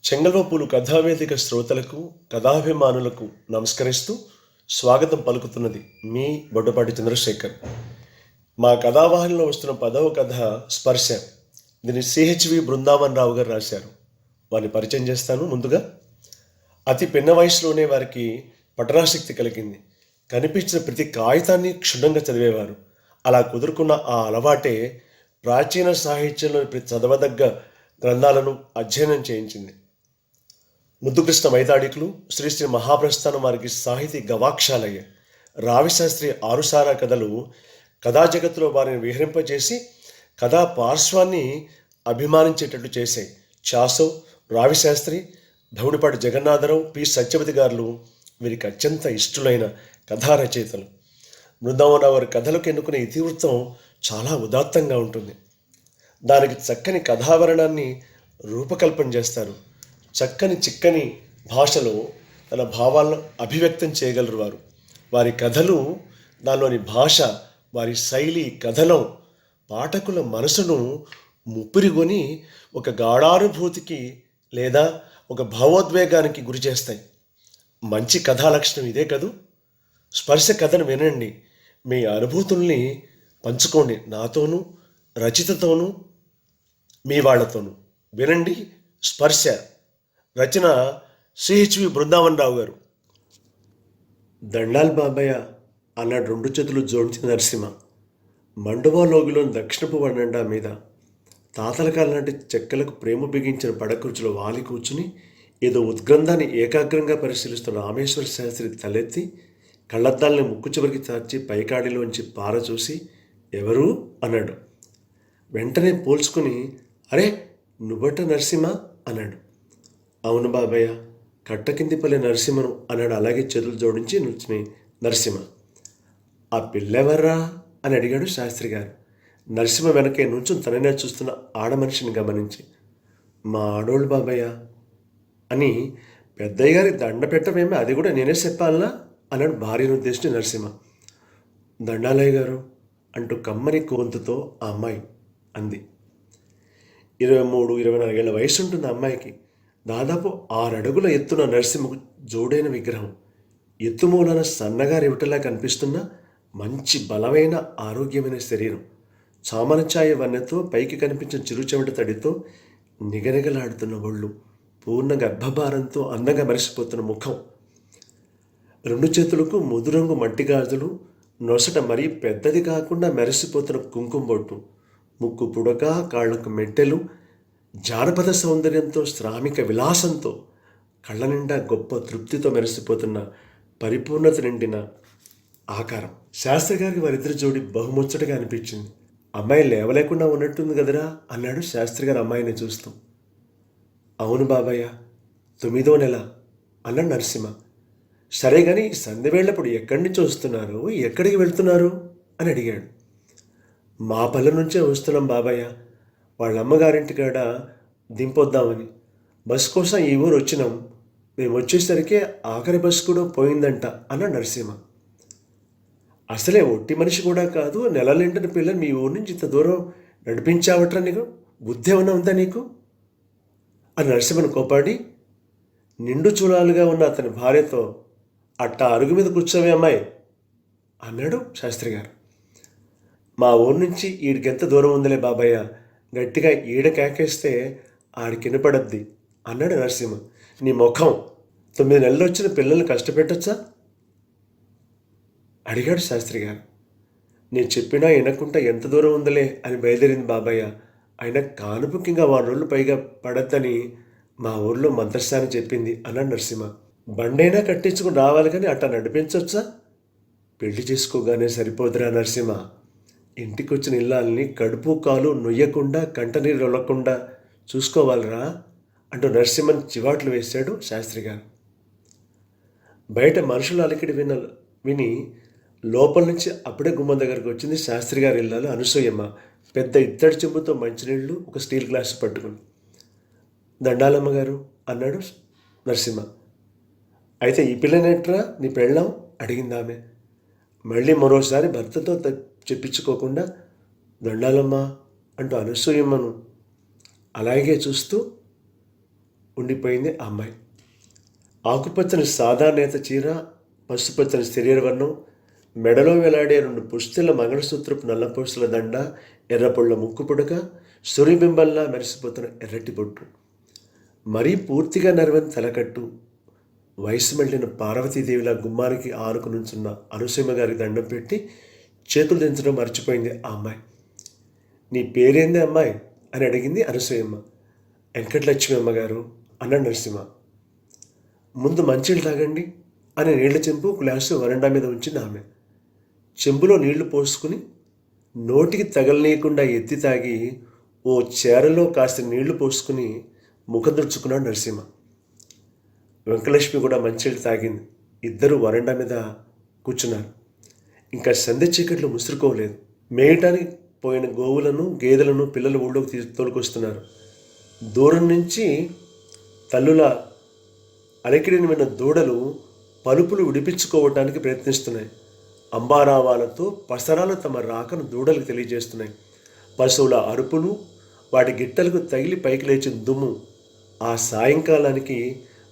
చెంగల్వపూలు కథావేదిక శ్రోతలకు కథాభిమానులకు నమస్కరిస్తూ స్వాగతం పలుకుతున్నది మీ బొడ్డపాటి చంద్రశేఖర్. మా కథావాహినిలో వస్తున్న 10వ కథ స్పర్శ. దీన్ని సిహెచ్వి బృందావన్ రావు గారు రాశారు. వారిని పరిచయం చేస్తాను. ముందుగా అతి పిన్న వయసులోనే వారికి పఠనాశక్తి కలిగింది. కనిపించిన ప్రతి కాగితాన్ని క్షుణ్ణంగా చదివేవారు. అలా కుదురుకున్న ఆ అలవాటే ప్రాచీన సాహిత్యంలోని ప్రతి చదవదగ్గ గ్రంథాలను అధ్యయనం చేయించింది. ముద్దుకృష్ణ వైతాళికులు, శ్రీశ్రీ మహాప్రస్థానం వారికి సాహితీ గవాక్షాలయ్యాయి. రావిశాస్త్రి ఆరుసారా కథలు కథా జగత్తులో వారిని విహరింపజేసి కథా పార్శ్వాన్ని అభిమానించేటట్లు చేశాయి. చాసో, రావిశాస్త్రి, భవుడిపాటి జగన్నాథరావు, పి సత్యవతి గారు వీరికి అత్యంత ఇష్టలైన కథా రచయితలు. బృందావనరావు వారి కథలకు ఎన్నుకునే ఇతివృత్తం చాలా ఉదాత్తంగా ఉంటుంది. దానికి చక్కని కథావరణాన్ని రూపకల్పన చేస్తారు. చక్కని చిక్కని భాషలో తన భావాలను అభివ్యక్తం చేయగలరు వారు. వారి కథలు, దానిలోని భాష, వారి శైలి కథలో పాఠకుల మనసును ముప్పిరిగొని ఒక గాఢానుభూతికి లేదా ఒక భావోద్వేగానికి గురి చేస్తాయి. మంచి కథా లక్షణం ఇదే కదూ. స్పర్శ కథను వినండి, మీ అనుభూతుల్ని పంచుకోండి, నాతోనూ, రచితతోనూ, మీ వాళ్లతోనూ. వినండి స్పర్శ. రచన సిహెచ్వి బృందావన్ రావు గారు. దండాల్ బాబయ్య అన్నాడు 2 చేతులు జోడించిన నరసింహ. మండువా లోగిలోని దక్షిణపు వరండా మీద తాతల కాలం నాటి చెక్కలకు ప్రేమ బిగించిన పడకుర్చీలో వాలి కూర్చుని ఏదో ఉద్గ్రంథాన్ని ఏకాగ్రంగా పరిశీలిస్తున్న రామేశ్వర శాస్త్రి తలెత్తి కళ్ళద్దాలని ముక్కు చివరికి చార్చి పైకాడిలోంచి పార చూసి ఎవరు అన్నాడు. వెంటనే పోల్చుకుని అరే నువ్వట నరసింహ అన్నాడు. అవును బాబయ్య, కట్టకిందిపల్లి నరసింహను అన్నాడు అలాగే చేతులు జోడించి నుంచుని నరసింహ. ఆ పిల్లెవర్రా అని అడిగాడు శాస్త్రి గారు. నరసింహ వెనకే నుంచుని తననే చూస్తున్న ఆడమనిషిని గమనించి మా ఆడోళ్ళు బాబయ్య అని పెద్దయ్య గారికి దండ పెట్టమేమే, అది కూడా నేనే చెప్పాలనా అన్నాడు భార్యను ఉద్దేశించి నరసింహ. దండాలయ్య గారు అంటూ కమ్మని గొంతుతో ఆ అమ్మాయి అంది. 23-24 ఏళ్ల వయసు ఉంటుంది ఆ అమ్మాయికి. దాదాపు 6 అడుగుల ఎత్తున నరసింహకు జోడైన విగ్రహం. ఎత్తుమూలన సన్నగా రివటలా కనిపిస్తున్న మంచి బలమైన ఆరోగ్యమైన శరీరం. చామనఛాయ వన్నెతో పైకి కనిపించిన చిరుచెమట తడితో నిగనిగలాడుతున్న ఒళ్ళు, పూర్ణ గర్భభారంతో అందంగా మెరిసిపోతున్న ముఖం, 2 చేతులకు ముదురంగు మట్టి గాజులు, నొసట మరీ పెద్దది కాకుండా మెరిసిపోతున్న కుంకుమ బొట్టు, ముక్కు పుడక, కాళ్లకు మెట్టెలు, జానపద సౌందర్యంతో శ్రామిక విలాసంతో కళ్ళ నిండా గొప్ప తృప్తితో మెరిసిపోతున్న పరిపూర్ణత నిండిన ఆకారం. శాస్త్రి గారికి వారిద్దరి జోడి బహుముచ్చటగా అనిపించింది. అమ్మాయి లేవలేకుండా ఉన్నట్టుంది కదరా అన్నాడు శాస్త్రి గారు అమ్మాయిని చూస్తూ. అవును బాబయ్య, 9వ నెల అన్నాడు నరసింహ. సరే కానీ సంధి వేళ్ళప్పుడు ఎక్కడి నుంచి వస్తున్నారు, ఎక్కడికి వెళ్తున్నారు అని అడిగాడు. మా పల్లె నుంచే వస్తున్నాం బాబయ్య, వాళ్ళ అమ్మగారింటికాడ దింపొద్దామని. బస్సు కోసం ఈ ఊరు వచ్చినాం. మేము వచ్చేసరికి ఆఖరి బస్సు కూడా పోయిందంట అన్నాడు నరసింహ. అసలే ఒట్టి మనిషి కూడా కాదు, నెలలింటిన పిల్లలు మీ ఊరి నుంచి ఇంత దూరం నడిపించావట్రా, నీకు బుద్ధి ఏమన్నా ఉందా నీకు అని నరసింహను కోపాడి నిండు చూడాలుగా ఉన్న అతని భార్యతో అట్టా అరుగు మీద కూర్చోవే అమ్మాయి అన్నాడు శాస్త్రి గారు. మా ఊరి నుంచి ఈడికెంత దూరం ఉందిలే బాబయ్య, గట్టిగా ఈడ కేకేస్తే ఆడికి వినపడద్ది అన్నాడు నరసింహ. నీ ముఖం, 9 నెలలు వచ్చిన పిల్లల్ని కష్టపెట్టొచ్చా అడిగాడు శాస్త్రి గారు. నేను చెప్పినా వినకుండా ఎంత దూరం ఉందలే అని బయలుదేరింది బాబయ్య. అయినా కానుపుకింగా 2 రోజులు పైగా పడద్దని మా ఊర్లో మంత్రస్థానం చెప్పింది అన్నాడు నరసింహ. బండైనా కట్టించుకుని రావాలి కానీ అట్టా నడిపించవచ్చా? పెళ్లి చేసుకోగానే సరిపోదురా నరసింహ, ఇంటికి వచ్చిన ఇల్లాలని కడుపు కాలు నొయ్యకుండా కంటనీరు వెళ్ళకుండా చూసుకోవాలిరా అంటూ నరసింహన్ చివాట్లు వేశాడు శాస్త్రి గారు. బయట మనుషులు అలికిడి విని లోపల నుంచి అప్పుడే గుమ్మం దగ్గరకు వచ్చింది శాస్త్రి గారి ఇల్లాలు అనసూయమ్మ. పెద్ద ఇత్తడి చెంబుతో మంచినీళ్ళు, ఒక స్టీల్ గ్లాసు పట్టుకుని. దండాలమ్మ గారు అన్నాడు నరసింహ. అయితే ఈ పిల్లనేట్రా నీ పెళ్ళాం అడిగింది ఆమె. మళ్ళీ మరోసారి భర్తతో చెప్పించుకోకుండా దండాలమ్మ అంటూ అనసూయమ్మను అలాగే చూస్తూ ఉండిపోయింది ఆ అమ్మాయి. ఆకుపచ్చని సాదానేత చీర, పసుపచ్చని శరీరవర్ణం, మెడలో వేలాడే 2 పుస్తెల మంగళసూత్రపు నల్లపూసల దండ, ఎర్రపొళ్ళ ముక్కు పుడక, సూర్యబింబంలా మెరిసిపోతున్న ఎర్రటి బొట్టు, మరీ పూర్తిగా నెరవని తలకట్టు, వయసు మళ్ళిన పార్వతీదేవిలా గుమ్మానికి ఆనుకు నుంచున్న అనసూయమ్మ గారికి దండం పెట్టి చేతులు దించడం మర్చిపోయింది ఆ అమ్మాయి. నీ పేరేంది అమ్మాయి అని అడిగింది అనసూయమ్మ. వెంకటలక్ష్మి అమ్మగారు అన్నాడు నరసింహ. ముందు మంచినీళ్ళు తాగండి అని నీళ్ల చెంపు గ్లాసు వరండా మీద ఉంచింది ఆమె. చెంబులో నీళ్లు పోసుకుని నోటికి తగలనీయకుండా ఎత్తి తాగి ఓ చేరలో కాస్త నీళ్లు పోసుకుని ముఖం తుడుచుకున్నాడు నరసింహ. వెంకటలక్ష్మి కూడా మంచినీళ్ళు తాగింది. ఇద్దరు వరండా మీద కూర్చున్నారు. ఇంకా సంధ్య చీకట్లు ముసురుకోలేదు. మేయటానికి పోయిన గోవులను గేదెలను పిల్లలు ఊళ్ళోకి తోలుకొస్తున్నారు. దూరం నుంచి తల్లుల అలికిడిని విన్న దూడలు పలుపులు విడిపించుకోవటానికి ప్రయత్నిస్తున్నాయి. అంబారావాలతో పసరాలు తమ రాకను దూడలకు తెలియజేస్తున్నాయి. పశువుల అరుపులు, వాటి గిట్టలకు తగిలి పైకి లేచిన దుమ్ము ఆ సాయంకాలానికి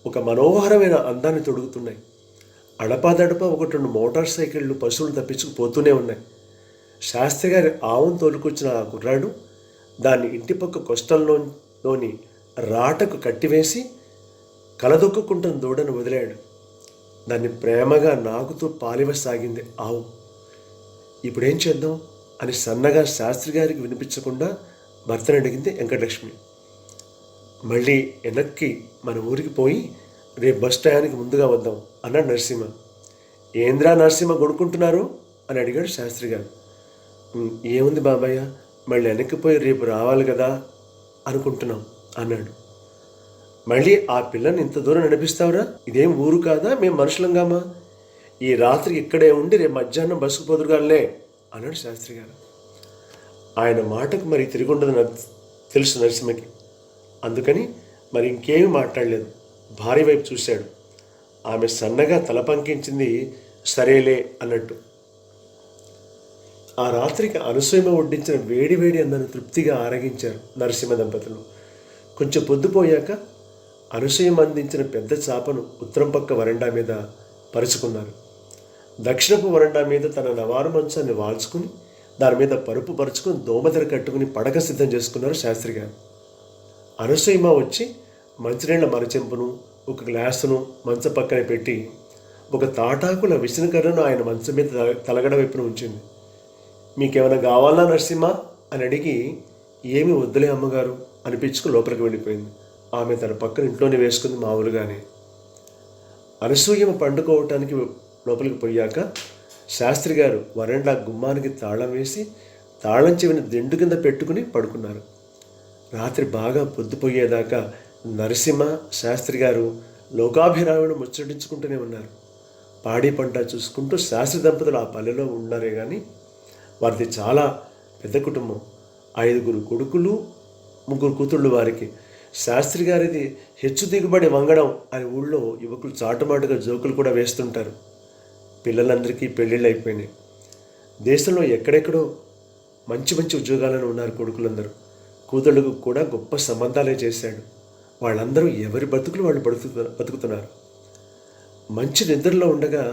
ఒక మనోహరమైన అందాన్ని తొడుగుతున్నాయి. అడపాదడప 1-2 మోటార్ సైకిళ్ళు పశువులు తప్పించుకుపోతూనే ఉన్నాయి. శాస్త్రి గారి ఆవును తోలుకొచ్చిన ఆ కుర్రాడు దాన్ని ఇంటి పక్క కొష్టంలోని రాటకు కట్టివేసి కలదొక్కుంటున్న దూడను వదిలాడు. దాన్ని ప్రేమగా నాకుతూ పాలివసాగింది ఆవు. ఇప్పుడేం చేద్దాం అని సన్నగా శాస్త్రి గారికి వినిపించకుండా భర్తను అడిగింది వెంకటలక్ష్మి. మళ్ళీ వెనక్కి మన ఊరికి పోయి రేపు బస్ స్టాండ్కి ముందుగా వద్దాం అన్నాడు నరసింహ. ఏంద్రా నరసింహ కొనుక్కుంటున్నారు అని అడిగాడు శాస్త్రి గారు. ఏముంది బాబాయ్య, మళ్ళీ వెనక్కిపోయి రేపు రావాలి కదా అనుకుంటున్నాం అన్నాడు. మళ్ళీ ఆ పిల్లని ఇంత దూరం నడిపిస్తావురా? ఇదేం ఊరు కాదా, మేము మనుషులంగామా? ఈ రాత్రి ఇక్కడే ఉండి రేపు మధ్యాహ్నం బస్సుకు పోదురుగాలే అన్నాడు శాస్త్రి గారు. ఆయన మాటకు మరి తిరుగుండదు తెలుసు నరసింహకి. అందుకని మరి ఇంకేమీ మాట్లాడలేదు. భార్య వైపు చూశాడు. ఆమె సన్నగా తల పంకించింది సరేలే అన్నట్టు. ఆ రాత్రికి అనసూయమ్మ వడ్డించిన వేడి వేడి అన్నను తృప్తిగా ఆరగించారు నరసింహ దంపతులు. కొంచెం పొద్దుపోయాక అనసూయమ్మ అందించిన పెద్ద చాపను ఉత్తరం పక్క వరండా మీద పరుచుకున్నారు. దక్షిణపు వరండా మీద తన నవారు మంచాన్ని వాల్చుకుని దాని మీద పరుపు పరుచుకుని దోమతెర కట్టుకుని పడక సిద్ధం చేసుకున్నారు శాస్త్రి గారు. అనసూయమ్మ వచ్చి మంచినీళ్ల మరచెంపును, ఒక గ్లాసును మంచం పక్కన పెట్టి ఒక తాటాకుల విసనకర్రను ఆయన మంచం మీద తలగడ వైపున ఉంచింది. మీకేమైనా కావాలా నరసింహ అని అడిగి, ఏమి వద్దులే అమ్మగారు అనిపించుకుని లోపలికి వెళ్ళిపోయింది. ఆమె తన పక్కన ఇంట్లోనే వేసుకుంది మామూలుగానే. అనసూయమ్మ పండుకోవటానికి లోపలికి పోయాక శాస్త్రి గారు వరండా గుమ్మానికి తాళం వేసి తాళం చెవిని దిండు కింద పెట్టుకుని పడుకున్నారు. రాత్రి బాగా పొద్దుపోయేదాకా నరసింహ శాస్త్రి గారు లోకాభిరాముడు ముచ్చటించుకుంటూనే ఉన్నారు. పాడి పంట చూసుకుంటూ శాస్త్రి దంపతులు ఆ పల్లెలో ఉన్నారే కానీ వారిది చాలా పెద్ద కుటుంబం. 5 కొడుకులు 3 కూతుళ్ళు వారికి. శాస్త్రి గారిది హెచ్చు దిగుబడి వంగడం అని ఊళ్ళో యువకులు చాటుమాటుగా జోకులు కూడా వేస్తుంటారు. పిల్లలందరికీ పెళ్ళిళ్ళు అయిపోయినాయి. దేశంలో ఎక్కడెక్కడో మంచి మంచి ఉద్యోగాలను ఉన్నారు కొడుకులందరూ. కూతుళ్ళకు కూడా గొప్ప సంబంధాలే చేశాడు. వాళ్ళందరూ ఎవరి బతుకులు వాళ్ళు బతుకుతున్నారు. మంచి నిద్రలో ఉండగా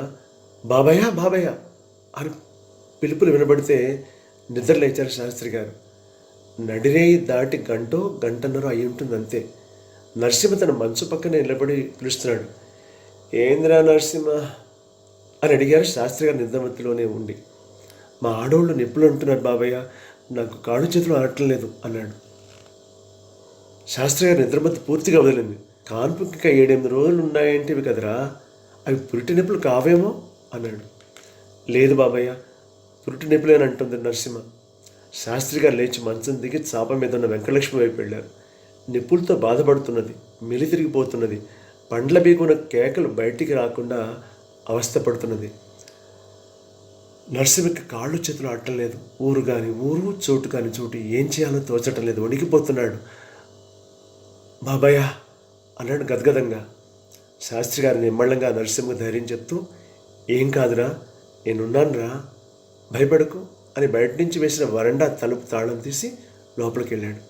బాబాయ్ బాబాయ్ అని పిలుపులు వినబడితే నిద్ర లేచారు శాస్త్రి గారు. నడిరేయి దాటి గంటన్నర అయి ఉంటుంది అంతే. నరసింహ తన మంచు పక్కనే నిలబడి పిలుస్తున్నాడు. ఏంద్రా నరసింహ అని అడిగారు శాస్త్రి గారు నిద్రమత్తులోనే ఉండి. మా ఆడవాళ్ళు నిప్పులు అంటున్నారు బాబయ్య, నాకు కాళ్ళు చేతులు ఆడటం లేదు అన్నాడు. శాస్త్రి గారి నిద్రమత్తు పూర్తిగా వదిలింది. కాన్పుకి ఇంకా 7-8 రోజులు ఉన్నాయంటివి కదరా, అవి పురిటి నొప్పులు కావేమో అన్నాడు. లేదు బాబయ్య, పురిటి నొప్పులే అని అంటుంది నరసింహ. శాస్త్రి గారు లేచి మంచం దిగి చాప మీద ఉన్న వెంకటలక్ష్మి వైపు వెళ్ళారు. నిప్పులతో బాధపడుతున్నది, మెలితిరిగిపోతున్నది, పండ్ల బీగున కేకలు బయటికి రాకుండా అవస్థపడుతున్నది. నరసింహకి కాళ్ళు చేతులు ఆడటం లేదు. ఊరు కాని ఊరు, చోటు కాని చోటు, ఏం చేయాలో తోచటం లేదు. వణికిపోతున్నాడు. బాబాయ్ అన్నాడు గద్గదంగా. శాస్త్రి గారు నిమ్మళ్ళంగా నరసింహ ధైర్యం చెప్తూ, ఏం కాదురా, నేనున్నానురా, భయపడకు అని బయట నుంచి వేసిన వరండా తలుపు తాళం తీసి లోపలికి వెళ్ళాడు.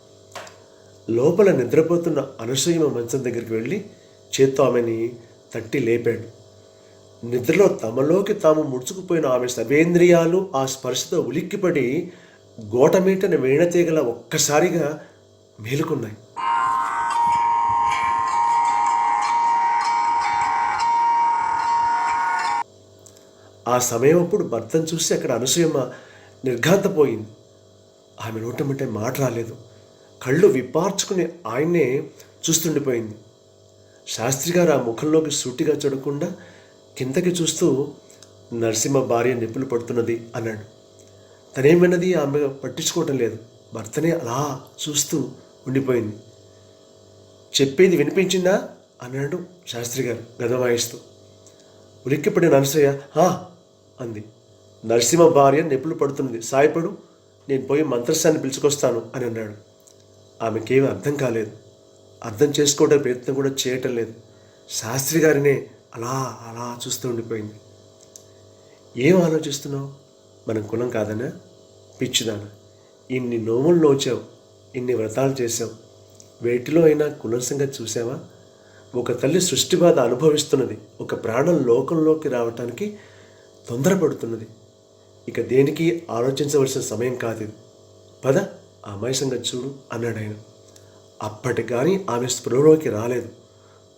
లోపల నిద్రపోతున్న అనసూయమ మంచం దగ్గరికి వెళ్ళి చేత్తో ఆమెని తట్టి లేపాడు. నిద్రలో తమలోకి తాము ముడుచుకుపోయిన ఆమె సర్వేంద్రియాలు ఆ స్పర్శతో ఉలిక్కిపడి గోటమీటని వీణతీగల ఒక్కసారిగా మేలుకున్నాయి. ఆ సమయం అప్పుడు భర్తను చూసి అక్కడ అనసూయమ్మ నిర్ఘాంతపోయింది. ఆమె నోటమంటే మాట రాలేదు. కళ్ళు విప్పార్చుకుని ఆయన్నే చూస్తుండిపోయింది. శాస్త్రి గారు ఆ ముఖంలోకి సూటిగా చూడకుండా కిందకి చూస్తూ, నరసింహ భార్య నిప్పులు పడుతున్నది అన్నాడు. తనేమన్నది ఆమె పట్టించుకోవటం లేదు. భర్తనే అలా చూస్తూ ఉండిపోయింది. చెప్పేది వినిపించిందా అన్నాడు శాస్త్రి గారు గద వాయిస్తూ. ఉలిక్కిపడిన అనసూయ అంది. నరసింహ భార్య నిప్పులు పడుతున్నది, సాయపడు, నేను పోయి మంత్రసాన్ని పిలుచుకొస్తాను అని అన్నాడు. ఆమెకేమీ అర్థం కాలేదు. అర్థం చేసుకోవడం ప్రయత్నం కూడా చేయటం లేదు. శాస్త్రి గారినే అలా అలా చూస్తూ ఉండిపోయింది. ఏం ఆలోచిస్తున్నావు? మనం కులం కాదనా? పిచ్చిదానా, ఇన్ని నోములు నోచావు, ఇన్ని వ్రతాలు చేసావు, వేటిలో అయినా కులం సంగతి చూసావా? ఒక తల్లి సృష్టి బాధ అనుభవిస్తున్నది, ఒక ప్రాణం లోకంలోకి రావటానికి తొందరపడుతున్నది. ఇక దేనికి ఆలోచించవలసిన సమయం కాదు. పద, ఆ అమ్మాయి సంగతి చూడు అన్నాడు ఆయన. అప్పటి కానీ ఆమె స్పృహలోకి రాలేదు.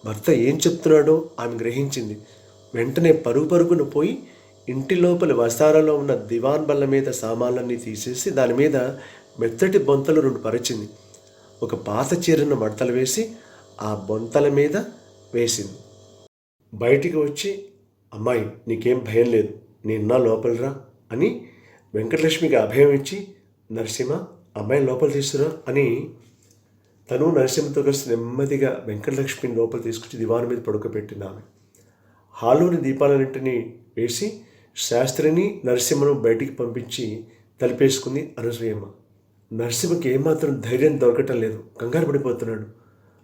భర్త ఏం చెప్తున్నాడో ఆమె గ్రహించింది. వెంటనే పరుగున పోయి ఇంటి లోపలి వసారాలో ఉన్న దివాన్ బల్ల మీద సామాన్లన్నీ తీసేసి దాని మీద మెత్తటి బొంతలు 2 పరిచింది. ఒక పాత చీరను మడతలు వేసి ఆ బొంతల మీద వేసింది. బయటికి వచ్చి, అమ్మాయి నీకేం భయం లేదు, నేనున్నా లోపలిరా అని వెంకటలక్ష్మికి అభయం ఇచ్చి, నరసింహ అమ్మాయి లోపల తీసుకురా అని తను నరసింహతో కలిసి నెమ్మదిగా వెంకటలక్ష్మిని లోపల తీసుకొచ్చి దివాన్ మీద పడుకోబెట్టింది. ఆమె హాలుని దీపాలన్నింటినీ వేసి శాస్త్రిని నరసింహను బయటికి పంపించి తలిపేసుకుంది అనసూయమ్మ. నరసింహకి ఏమాత్రం ధైర్యం దొరకటం లేదు. కంగారు పడిపోతున్నాడు.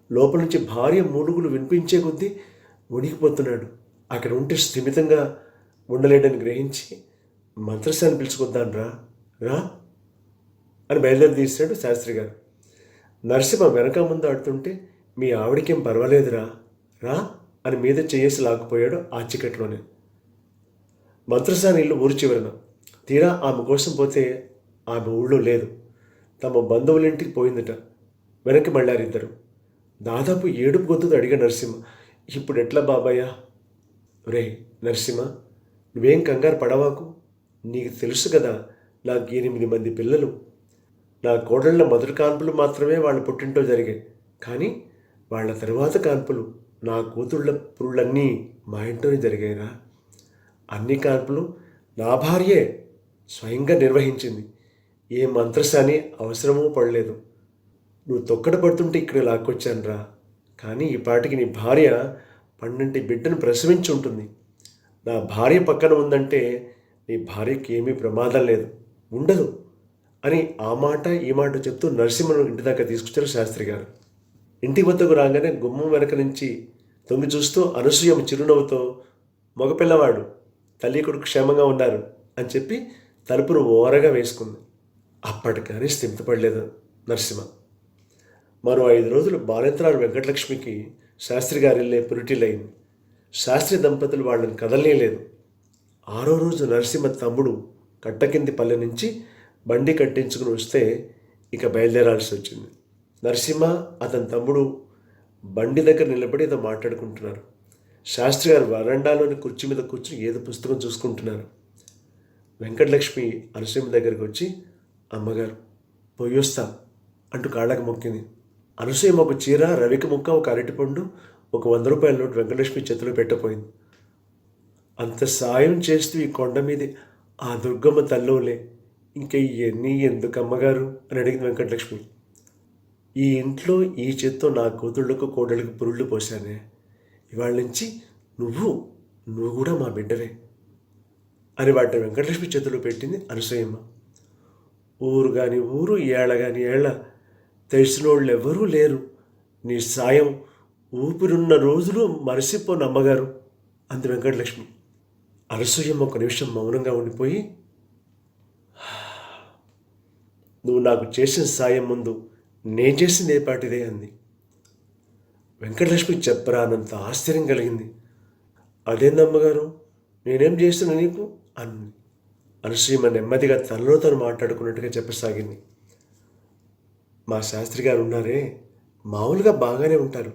లోపల నుంచి భార్య మూలుగులు వినిపించే కొద్దీ వణికిపోతున్నాడు. అక్కడ ఉంటే స్థిమితంగా ఉండలేడని గ్రహించి, మంత్రసాన్ని పిలుచుకొద్దాను రా రా అని బయలుదేరి తీశాడు శాస్త్రి గారు. నరసింహ వెనక ముందు ఆడుతుంటే, మీ ఆవిడకేం పర్వాలేదురా రా అని మీద చేసి లాక్కుపోయాడు ఆ చీకట్లోనే. మంత్రసాని ఇల్లు ఊరి చివరన. తీరా ఆమె కోసం పోతే ఆమె ఊళ్ళో లేదు. తమ బంధువులింటికి పోయిందట. వెనక్కి మళ్ళారిద్దరు. దాదాపు ఏడుపు గొంతుతో అడిగా నరసింహ, ఇప్పుడు ఎట్లా బాబాయ్యా? రే నరసింహ, నువ్వేం కంగారు పడవాకు. నీకు తెలుసు కదా, నాకు 8 మంది పిల్లలు. నా కోడళ్ళ మొదటి కాన్పులు మాత్రమే వాళ్ళ పుట్టింటో జరిగాయి. కానీ వాళ్ళ తరువాత కాన్పులు, నా కూతుళ్ళ పురుళ్ళన్నీ మా ఇంట్లోనే జరిగాయిరా. అన్ని కాన్పులు నా భార్యే స్వయంగా నిర్వహించింది. ఏ మంత్రసాని అవసరమూ పడలేదు. నువ్వు తొక్కడ పడుతుంటే ఇక్కడ లాక్కొచ్చాను రా. కానీ ఈ పాటికి నీ భార్య 12 బిడ్డను ప్రసవించి ఉంటుంది. నా భార్య పక్కన ఉందంటే నీ భార్యకి ఏమీ ప్రమాదం లేదు, ఉండదు అని ఆ మాట ఈ మాట చెప్తూ నరసింహను ఇంటి దాకా తీసుకొచ్చారు శాస్త్రి గారు. ఇంటి వద్దకు రాగానే గుమ్మం వెనక నుంచి తొంగి చూస్తూ అనసూయమ్మ చిరునవ్వుతో, మగపిల్లవాడు, తల్లి కొడుకు క్షేమంగా ఉన్నారు అని చెప్పి తలుపును ఓరగా వేసుకుంది. అప్పటికని స్థిమితపడలేదు నరసింహ. మరో 5 రోజులు బాలింతరాలు వెంకటలక్ష్మికి శాస్త్రి గారిల్లే పురిటిల్లయింది. శాస్త్రి దంపతులు వాళ్ళని కదలనేలేదు. 6వ రోజు నరసింహ తమ్ముడు కట్టకింది పల్లె నుంచి బండి కట్టించుకుని వస్తే ఇక బయలుదేరాల్సి వచ్చింది. నరసింహ అతని తమ్ముడు బండి దగ్గర నిలబడి ఏదో మాట్లాడుకుంటున్నారు. శాస్త్రి గారు వరండాలోని కుర్చీ మీద కూర్చుని ఏదో పుస్తకం చూసుకుంటున్నారు. వెంకటలక్ష్మి అనసూయమ్మ దగ్గరికి వచ్చి, అమ్మగారు పోయొస్తా అంటూ కాళ్ళకి మొక్కింది. అనసూయమ్మ ఒక చీర, రవిక ముక్క, ఒక అరటిపండు, ఒక 100 రూపాయల నోటు వెంకటలక్ష్మి చేతిలో పెట్టపోయింది. అంత సాయం చేస్తూ ఈ కొండ మీద ఆ దుర్గమ్మ తల్లోలే, ఇంక ఇవన్నీ ఎందుకు అమ్మగారు అని అడిగింది వెంకటలక్ష్మి. ఈ ఇంట్లో ఈ చేత్తో నా కూతుళ్ళకు కోడళ్ళకు పురుళ్ళు పోశానే, ఇవాళ నుంచి నువ్వు కూడా మా బిడ్డవే అని వాటిని వెంకటలక్ష్మి చేతిలో పెట్టింది అనసూయమ్మ. ఊరు కాని ఊరు, ఏళ్ళ కాని ఏళ్ళ తెలిసినోళ్ళు ఎవరూ లేరు. నీ సాయం ఊపిరున్న రోజులు మరసిపోను అమ్మగారు అంది వెంకటలక్ష్మి. అనసూయమ్మ ఒక నిమిషం మౌనంగా ఉండిపోయి, నువ్వు నాకు చేసిన సాయం ముందు నేను చేసింది ఏ పాటిదే అంది. వెంకటలక్ష్మి చెప్పరానంత ఆశ్చర్యం కలిగింది. అదేందమ్మగారు, నేనేం చేస్తున్నా నీకు అంది. అనసూయమ్మ నెమ్మదిగా తనలో తను మాట్లాడుకున్నట్టుగా చెప్పసాగింది. మా శాస్త్రి గారు ఉన్నారే, మామూలుగా బాగానే ఉంటారు,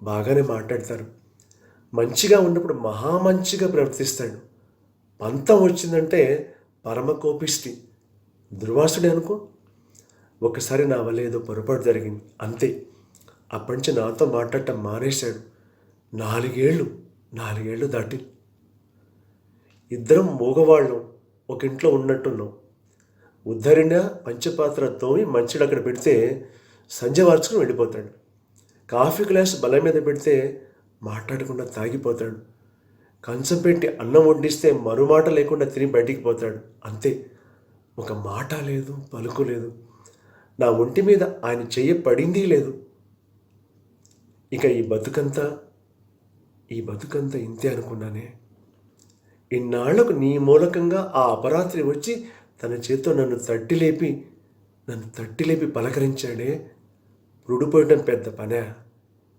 బాగానే మాట్లాడతారు, మంచిగా ఉన్నప్పుడు మహామంచిగా ప్రవర్తిస్తాడు. పంతం వచ్చిందంటే పరమ కోపిష్టి, దుర్వాసుడే అనుకో. ఒకసారి నా వల్ల ఏదో పొరపాటు జరిగింది అంతే. అప్పటి నుంచి నాతో మాట్లాడటం మానేశాడు. నాలుగేళ్ళు దాటి. ఇద్దరం మూగవాళ్ళం ఒక ఇంట్లో ఉన్నట్టున్నాం. ఉద్ధరిణ పంచపాత్ర తోమి మంచిడు అక్కడ పెడితే సంజ వార్చుకుని వెళ్ళిపోతాడు. కాఫీ గ్లాస్ బల మీద పెడితే మాట్లాడకుండా తాగిపోతాడు. కంచం పెట్టి అన్నం వడ్డిస్తే మరుమాట లేకుండా తిని బయటికి పోతాడు అంతే. ఒక మాట లేదు, పలుకు లేదు. నా ఒంటి మీద ఆయన చెయ్యి పడింది లేదు. ఇక ఈ బతుకంతా ఇంతే అనుకున్నానే. ఇన్నాళ్లకు నీ మూలకంగా ఆ అపరాత్రి వచ్చి తన చేత్తో నన్ను తట్టి లేపి పలకరించాడే. రుడిపోయడం పెద్ద పనే,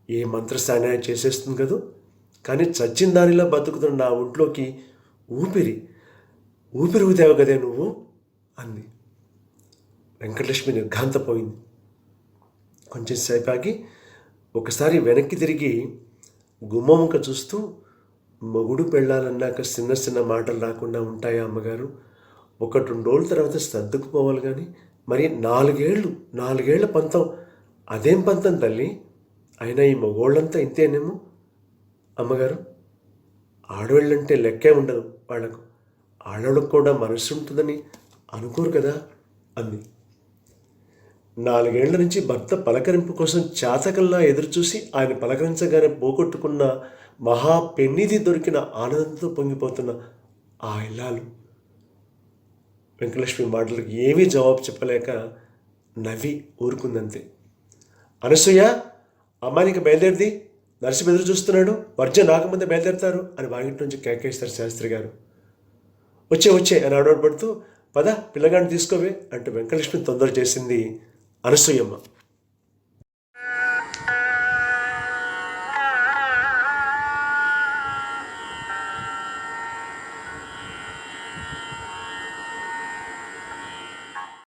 ఏ మంత్రసాన్యాయం చేసేస్తుంది కదూ. కానీ చచ్చిన దానిలా బతుకుతున్న నా ఒంట్లోకి ఊపిరి ఊదేవు కదే నువ్వు అంది. వెంకటలక్ష్మి నిర్ఘాంతపోయింది. కొంచెం సేపాకి ఒకసారి వెనక్కి తిరిగి గుమ్మముక చూస్తూ, మొగుడు పెళ్ళాలన్నాక చిన్న చిన్న మాటలు రాకుండా ఉంటాయా అమ్మగారు? 1-2 రోజుల తర్వాత సర్దుకుపోవాలి. కానీ మరి నాలుగేళ్ల పంతం అదేం పంతం తల్లి? అయినా ఈ మగోళ్ళంతా ఇంతేనేమో అమ్మగారు. ఆడవాళ్ళంటే లెక్కే ఉండదు వాళ్లకు. ఆడవాళ్ళకు కూడా మనసు ఉంటుందని అనుకోరు కదా అంది. 4 ఏళ్ల నుంచి భర్త పలకరింపు కోసం చాతకల్లా ఎదురుచూసి ఆయన పలకరించగానే పోగొట్టుకున్న మహా పెన్నిధి దొరికిన ఆనందంతో పొంగిపోతున్న ఆ ఇల్లాలు వెంకటలక్ష్మి మాటలకు ఏమీ జవాబు చెప్పలేక నవ్వి ఊరుకుందంతే. అనసూయ, అమ్మాయికి బయలుదేరిది, నర్సు ఎదురు చూస్తున్నాడు, వర్జ నాకముందే బయలుదేరుతారు అని వాకిటి నుంచి కేకేస్తారు శాస్త్రి గారు. వచ్చే అని ఆడపడుతూ, పద పిల్లగాడిని తీసుకోవే అంటూ వెంకటలక్ష్మి తొందర చేసింది అనసూయమ్మ.